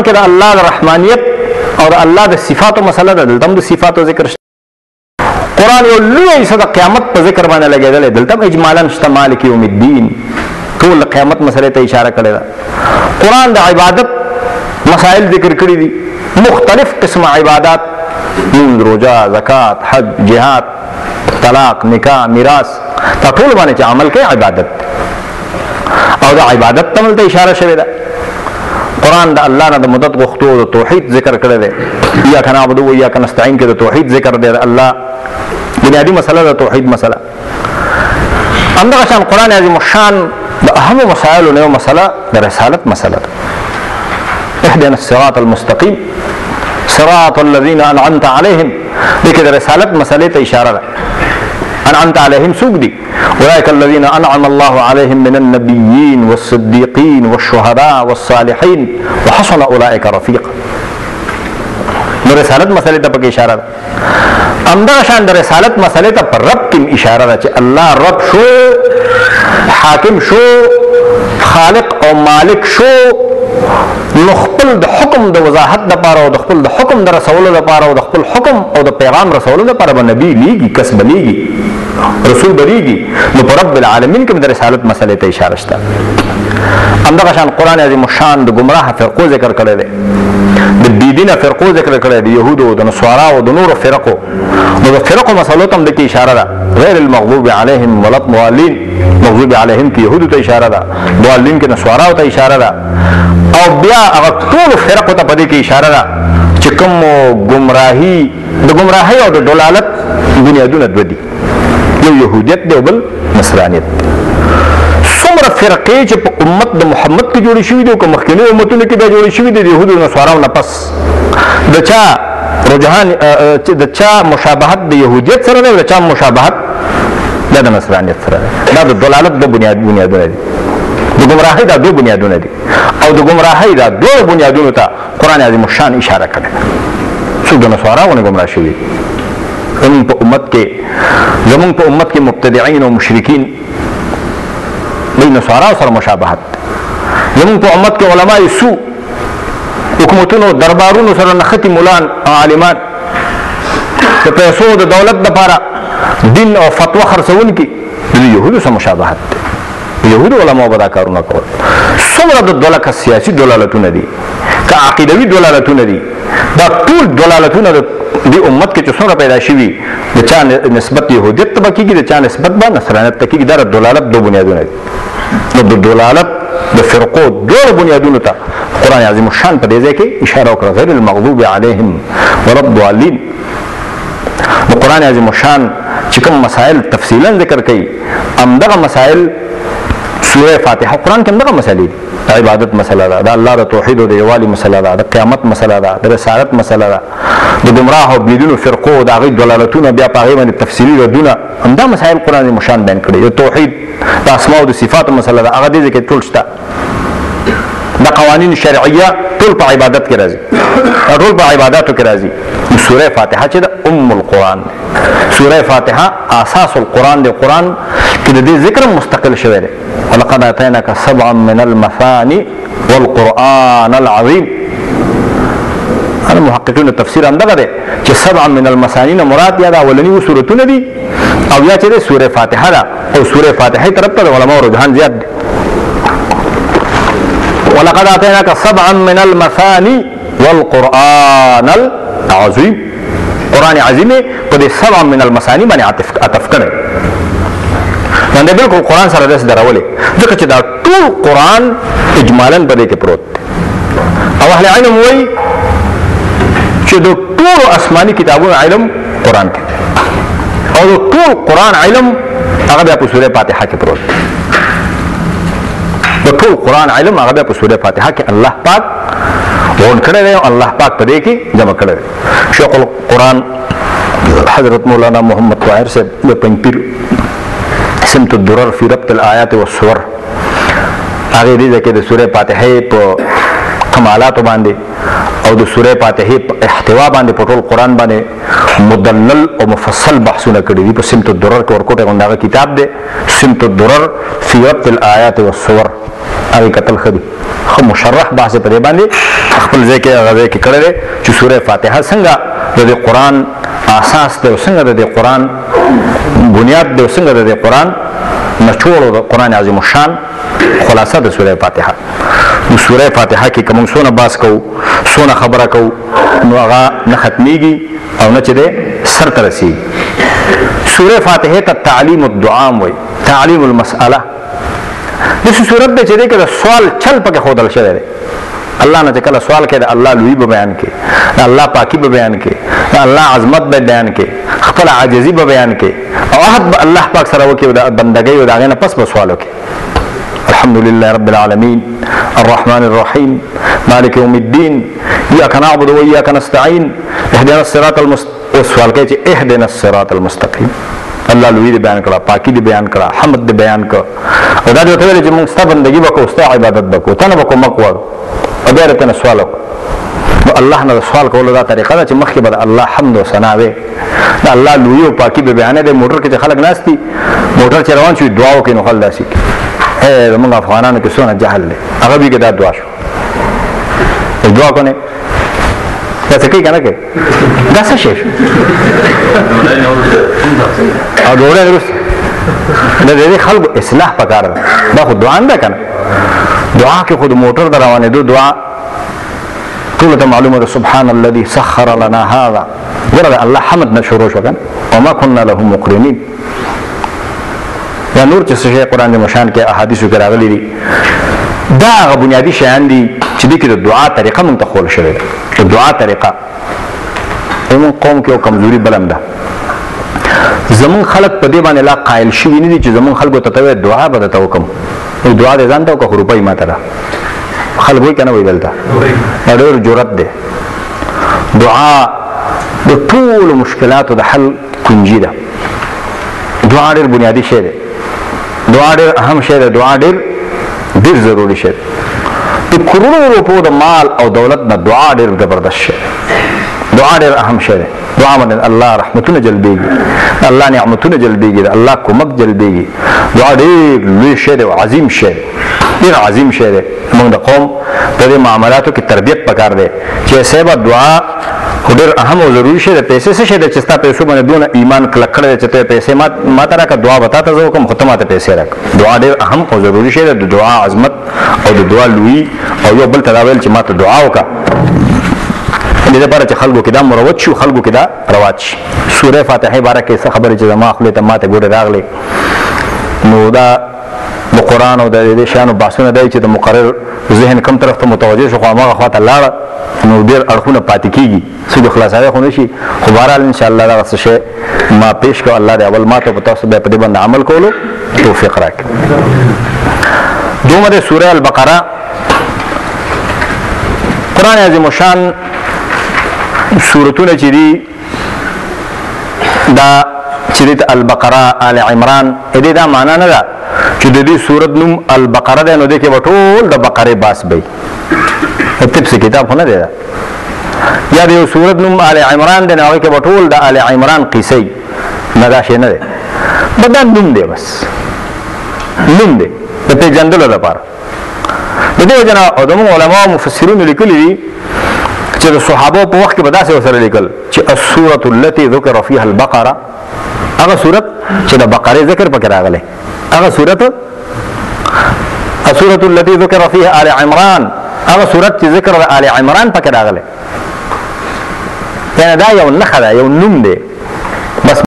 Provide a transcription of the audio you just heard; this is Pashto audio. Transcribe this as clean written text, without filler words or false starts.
کې د الله د رحمانیت او د الله د صفاتو مسله ده. دلته هم د صفاتو ذکر شته. قرآن یو لوی حصه د قیامت په ذکر باندې لګېدلی. دلته هم اجمالا شته مالک یوم الدین، ټول د قیامت مسلې ته اشاره کړې ده. قرآن د عبادت مسائل ذکر کړي دي، مختلف قسمه عبادات، مونځ، روژه، زکات، حج، جهاد، طلاق، نکاح، میراث، دا ټول باندې چې عمل کوي عبادت او د عبادت ته دلته اشاره شوې ده. قرآن د الله نه د مدد غوښتو د توحید ذکر کړی دی. ایاک نعبد و ایاک نستعین کې د توحید ذکر دی. د الله بنیادی مسله د توحید مسله. همدغه شان قرآن عظیم الشان د اهمو مسایلو نه یو مسله د رسالت مسله ده. اهدنا الصراط المستقیم صراط الذین انعمت علیهم، دې کې د رسالت مسلې ته اشاره ده. انعمت علیهم څوک دي؟ اولئک الذین انعم الله علیهم من النبیین والصدیقین والشهداء والصالحین وحسن اولئک رفیقا. نو رسالت مسلې ته پکې اشاره ده. همدغه شان د رسالت مسلې ته پر رب کې اشاره ده چې الله رب شو، حاکم شو، خالق او مالک شو، نو خپل د حکم د وضاحت لپاره او د خپل د حکم د رسولو لپاره او د خپل حکم او د پیغام رسولو لپاره به نبی لیږي، کس به لیږي، رسول به لیږي. نو په رب العالمین کې د رسالت مسلې ته اشاره شته. همدغه شان قرآن عظیم الشان د ګمراه فرقو ذکر کړی دی، د بېدینه فرقو ذکر کړی دی، د یهودو، د نصاراو، د نورو فرقو. نو د فرقو مسلو ته هم دکې اشاره ده. غیر المغضوب علیهم ولا الضالین، مغضوب علیهم کې یهودو ته اشاره ده، ضالین کې نصاراو ته اشاره ده. او بیا هغه ټولو فرقو ته په دې کې اشاره ده چې کوم ګمراهي، د ګمراهۍ او د ډلالت بنیادونه دوه دي، یو یهودیت دی او بل نصرانیت. څومره فرقې چې په امت د محمد کې جوړې شوي دي او که مخکینو امتونو کې بیا جوړې شوي دي د یهودو نصاراو نه پس، د چا رجحان، د چا مشابهت د یهودیت سره دی او د چا مشابهت دا د نصرانیت سره دی. دا د ډلالت دوه بنیادونه دي، د ګمراهۍ دا دوه بنیادونه دي. او د ګمراهۍ دا دوه بنیادونو ته قرآن عظیم الشان اشاره کړې ده. څوک د نصاراو نه ګمراه شوي، زمونږ په امت کې مبتدعین او مشرکین دوی نصاراو سره مشابهت. زمونږ په امت کې علماء سوء، حکومتونو دربارونو سره نښتي ملان او عالمان، د پیسو د دولت لپاره دین او فتوا خرڅونکي، د یهودو سره مشابهت دی. یهودو علماو به دا کارونه کول. څومره د سیاسي دلالتونه دي، که عقیدوي دلالتونه دي، دا ټول دلالتونه د دې امت کې چې څومره پیدا شوي، د چا نسبت یهودیت ته به کېږي، د چا نسبت به نصرانیت ته کېږي. دا د دلالت دوه بنیادونه دي. نو د دلالت د فرقو دوه بنیادونو ته قرآن عظیم الشان په دې ځای کې اشاره وکړه، غیر المغضوب علیهم ولا الضالین. نو قرآن عظیم الشان چې کوم مسائل تفصیلا ذکر کوي، همدغه مسائل سوره فاتحه قرآن کې همدغه مسلې دي. د عبادت مسله ده، د الله د توحید او د یووالي مسله ده، د قیامت مسله ده، د رسالت مسله ده، د ګمراه او بېدینو فرقو د هغوی دلالتونه، بیا په هغې باندې تفصیلي ردونه، همدا مسایل قرآن عظیم الشان بیان کړي. د توحید، د اسماء او د صفاتو مسله ده، هغه دې ځای کې ټول شته. د قوانین شرعیه ټول په عبادت کې راځي، ټول په عباداتو کې راځي. سوره فاتحه چې د ام القرآن ده، سوره فاتحه اساس القرآن دی. قرآن کې د دې ذکر مستقل شوی دی. ولقد اتیناک سبعا من المثانی والقرآن العظیم. انا محققین تفسیر همدغه دی چې سبعا من المثانی نه مراد یا د اولني سورتونه دي او یا چې د سوره فاتحه ده، او سوره فاتحه طرف ته علماء رجحان زیات دی. ولقد اتیناک سبعا من المثانی والقرآن العظیم. قرآن عظیم په دې سبعا من المثانی باندې عطف کړی، باندې بالکل قرآن سره داسې درولې، ځکه چې دا ټول قرآن اجمالا په دې کې پروت دی. او اهل علم وایي چې د ټولو آسماني کتابونو علم قرآن کې دی، او د ټول قرآن علم هغه بیا په سوره فاتحه کې پروت دی. د ټول قرآن علم هغه بیا په سوره فاتحه کې الله پاک غون کړی دی، او الله پاک په دې کې جمع کړی دی. شیخ القرآن حضرت مولانا محمد طاهر صاحب د پنځپیر سمت الدرر فی ربط الآیات والصور، هغې دې ځای کې د سورې فاتحې په کمالاتو باندې او د سورې فاتحې په احتوا باندې په ټول قرآن باندې مدلل او مفصل بحثونه کړي دي. په سمت الدرر کې ورکوټی غوندې هغه کتاب دی، سمت الدرر فی ربط الآیات والصور. هغه قتل خدي خو مشرح بحث په دې باندې خپل ځای کې هغه کې کړی چې سوره فاتحه څنګه د قرآن اساس دی او څنګه د قرآن بنیاد دی او څنګه د قرآن نچوړ د قرآن عظیم الشان خلاصه د سوره فاتحه. نو سوره فاتحه کې کوم څونه باس کو څونه خبره کو نو هغه نه ختميږي او نه چې ده سر ته رسي. سوره فاتحه ته تعلیم الدعاء وای، تعلیم المساله. د سورت د چې ده کې سوال چل پکې خودل شوی دی. الله نه کله سوال کوي الله لوی به بیان کوي، الله پاکي به بیان کوي، الله عظمت به بیان کوي، خپل عاجزي به بیان کوي او عهد به الله پاک سره وکړي د بندګۍ او دغه نه پس به سوال وکړي. الحمد لله رب العالمين الرحمن الرحيم مالك يوم الدين إياك نعبد وإياك نستعين اهدنا الصراط المستقيم. سوال کوي چې اهدنا الصراط المستقيم. الله لوی دې بیان کړه، پاکي دې بیان کړه، حمد دې بیان کړه او دا دې ته ویل چې موږ ستاسو بندګي وکړو، ستاسو عبادت وکړو، تنه وکړو مقوا او بیا ته سوال وکړو. الله نه سوال کولو دا طریقه ده چې مخکې به الله حمد او ثنا وي، دا الله لوی او پاکي به بیان دې. موټر کې چې خلک ناشتي موټر چې روان شي دعا وکړي نو خل داسي اے موږ افغانانو کې څونه جهل دی هغه به کې دا دعا شو دعا کنه دا څه کوي کنه کې دا څه شي او ډوړې ورس دا دې خلکو اصلاح پکار ده. دا خو دعا نه کنه، دعا کې خود موټر دروانه دو دعا ټول ته معلومه ده. سبحان الذي سخر لنا هذا ورته الله حمد نشورو شو کنه وما كنا له مقرنين. یا نور چې څه قرآن د مشان کې احادیثو کې راغلي دي دا هغه بنیادی شیان دي چې دې کې د دعا طریقه مونږ ته ښوول شوې ده. د دعا طریقه زموږ قوم کې یو کمزوري بلم ده، زموږ خلک په دې باندې لا قایل شوي نه دي چې زموږ خلکو ته ته دعا به درته وکړم. دعا دې ځان ته وکړه خو روپۍ ماته ده خلک وایي که نه وایي دلته دا ډېر جرأت دی. دعا د ټولو مشکلاتو د حل کنجي ده. دعا ډېر بنیادي شی دی، دعا ډېر اهم شی دی، دعا ډېر ضروري شی دی. د کروڑو روپو د مال او دولت نه دعا ډېر زبردست شی دی. دعا ډېر اهم شی دی. دعا باندې الله رحمتونه جلبېږي، الله نعمتونه جلبېږي، الله کومک جلبېږي. دعا ډېر لوی شی دی او عظیم شی دی، ډېر عظیم شی دی. موږ د قوم په دې معاملاتو کې تربیت پکار دی چې صاحب دعا ډېر اهم او ضروري شی دی. پیسې څه شی دی چې ستا پیسو باندې دونه ایمان کلک کړی دی چې ته پیسې ماته راکړه دعا به تا ته زه وکړم خو ته ماته پیسې راکړه. دعا ډېر اهم او ضروري شی دی. د دعا عظمت او د دعا لوی او یو بل ته دا ویل چې ماته دعا وکړه دې لپاره چې خلکو کې دا مروج شي، خلکو کې دا رواج شي. سوره فاتحه باره کې څه خبرې چې زما خولې ته ماته ګوډې راغلې نو دا د قرآن او د دې شیانو بحثونه دی چې د مقرر ذهن کم طرف ته متوجه شو خو هماغه خواته لاړه نو ډېر اړخونه پاتې کېږي څه د خلاصوی خو نه شي. خو بهرحال انشاءالله دغه څه شی ما پیش کړو. الله دې اول ماته په تاسو بیا په دې باندې عمل کولو توفیق راکړي. دومره د سوره البقره قرآن عظیم الشان سورتونه چې دي دا چې د البقره آل عمران دې دا معنا نه ده چې د دې سورت نوم البقره ده نو دې کې به ټول د بقرې باس به تب څه کتاب خو نه دی یا د یو سورت نوم آل عمران دی نو هغې کې به ټول د آل عمران قیسې نه دا شی نه دی دا نوم دی بس نوم دی د پېژندلو لپاره. د دې وجه نه زموږ علماو مفسرینو لیکلي دي چې د صحابو په وخت کې به داسې ورسره لیکل چې السورة التي ذکر فيها البقره هغه سورت چې د بقرې ذکر پکې راغلی هغه سورت السورة التي ذکر فيها آل عمران هغه سورت چې ذکر د آل عمران پکې راغلی. یعنې دا یو نښه ده یو نوم دی